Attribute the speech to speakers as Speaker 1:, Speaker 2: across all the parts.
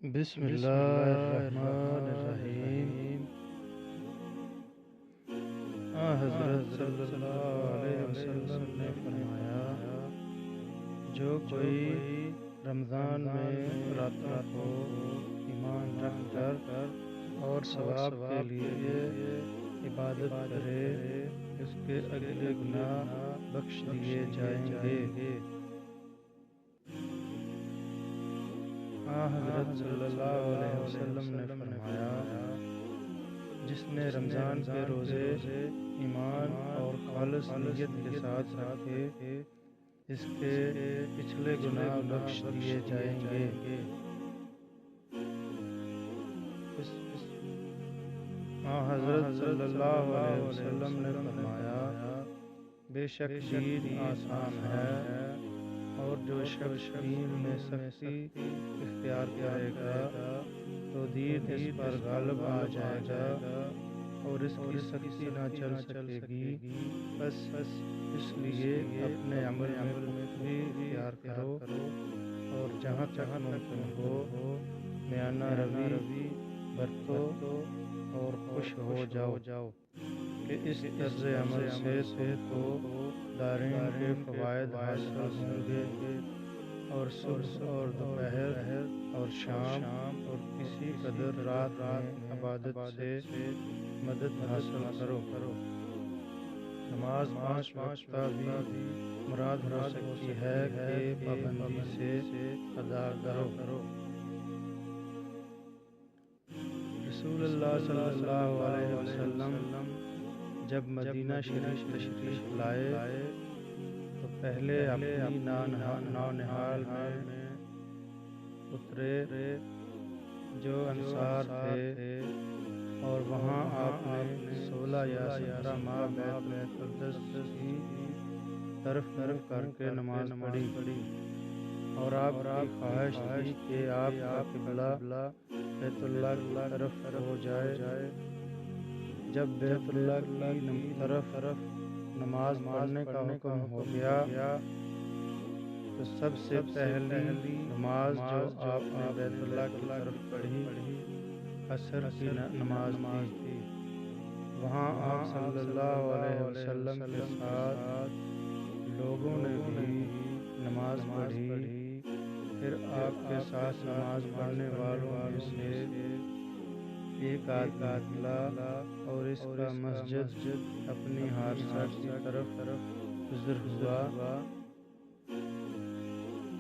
Speaker 1: بسم اللہ الرحمن الرحیم۔ حضرت صلی اللہ علیہ وسلم نے فرمایا، جو کوئی رمضان میں راتوں کو ایمان رکھ کر اور ثواب کے لیے عبادت کرے، اس کے اگلے گناہ بخش دیے جائیں گے۔ حضرت صلی اللہ علیہ وسلم نے فرمایا، جس نے رمضان کے روزے ایمان اور خالص نیت کے ساتھ رکھے، اس کے پچھلے گناہ بخش دیے جائیں گے۔ حضرت صلی اللہ علیہ وسلم نے فرمایا، بے شک دین آسان ہے، اور جو شخص دین میں سختی اختیار کرے گا تو دین اس پر غالب آ جائے گا اور اس کی سختی نہ چل سکے گی۔ بس اس لیے اپنے عمل میں بھی اختیار کرو اور جہاں تک ممکن ہو میانہ روی برتو اور خوش ہو جاؤ کہ اس طرز عمل سے تم کو دارین کے فوائد حاصل ہوں گے، اور صبح اور دوپہر اور شام اور کسی قدر رات میں عبادت سے مدد حاصل کرو۔ نماز 5 وقتہ بھی مراد ہو سکتی ہے کہ پابندی سے ادا کرو۔ رسول اللہ صلی اللہ علیہ وسلم جب مدینہ شریف تشریف لائے تو پہلے اپنی نونہال میں اترے جو انصار تھے، اور وہاں آپ نے 16 یا 17 ماہ بیت المقدس کی طرف منہ کر کے نماز پڑھی، اور آپ کی خواہش تھی کہ آپ کا قبلہ بیت اللہ کی طرف ہو جائے۔ جب بیت اللہ کی طرف نماز پڑھنے کا حکم ہو گیا تو سب سے پہلی نماز جو آپ نے بیت اللہ کی طرف پڑھی عصر کی نماز تھی۔ وہاں آپ صلی اللہ علیہ وسلم کے ساتھ لوگوں نے بھی نماز پڑھی۔ پھر آپ کے ساتھ نماز پڑھنے والوں میں سے ایک آدمی نکلا اور اس کا مسجد اپنی حارثہ کی طرف گزر ہوا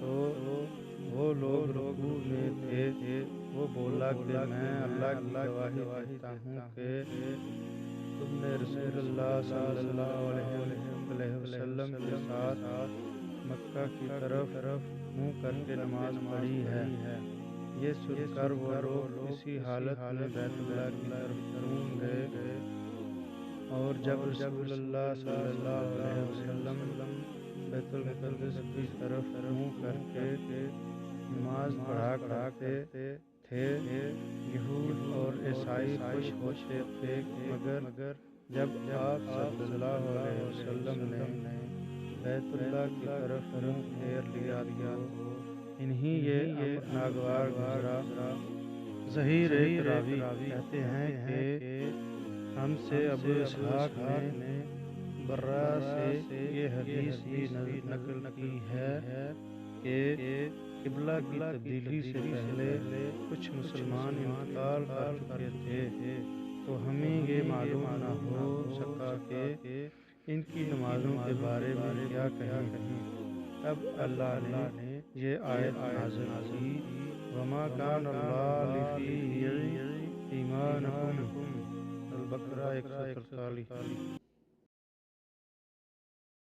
Speaker 1: تو وہ لوگ رکوع میں تھے۔ وہ بولا کہ میں اللہ کی گواہی دیتا ہوں کہ تم نے رسول اللہ صلی اللہ علیہ وسلم کے ساتھ مکہ کی طرف منہ کر کے نماز پڑھی ہے۔ یہ سن کر وہ لوگ اسی حالت میں بیت اللہ کی طرف منہ گئے، اور جب رسول اللہ صلی اللہ علیہ وسلم بیت المقدس کی طرف منہ کر کے نماز پڑھا کرتے تھے، یہود اور عیسائی خوش ہوتے تھے، مگر جب آپ صلی اللہ علیہ وسلم نے بیت اللہ کی طرف منہ پھیر لیا تو انہیں یہ امر ناگوار گزرا۔ ظہیر ایک راوی کہتے ہیں کہ ہم سے ابو اسحاق نے برا سے یہ حدیث بھی نقل کی ہے کہ قبلہ کی تبدیلی سے پہلے کچھ مسلمان انتقال کر چکے تھے، تو ہمیں یہ معلوم نہ ہو سکا کہ ان کی نمازوں کے بارے میں کیا کہیں۔ تب اللہ نے یہ آیت نازل کی، وَمَا كَانَ اللَّهُ لِيُضِيعَ إِيمَانَكُمْ، البقرہ 143۔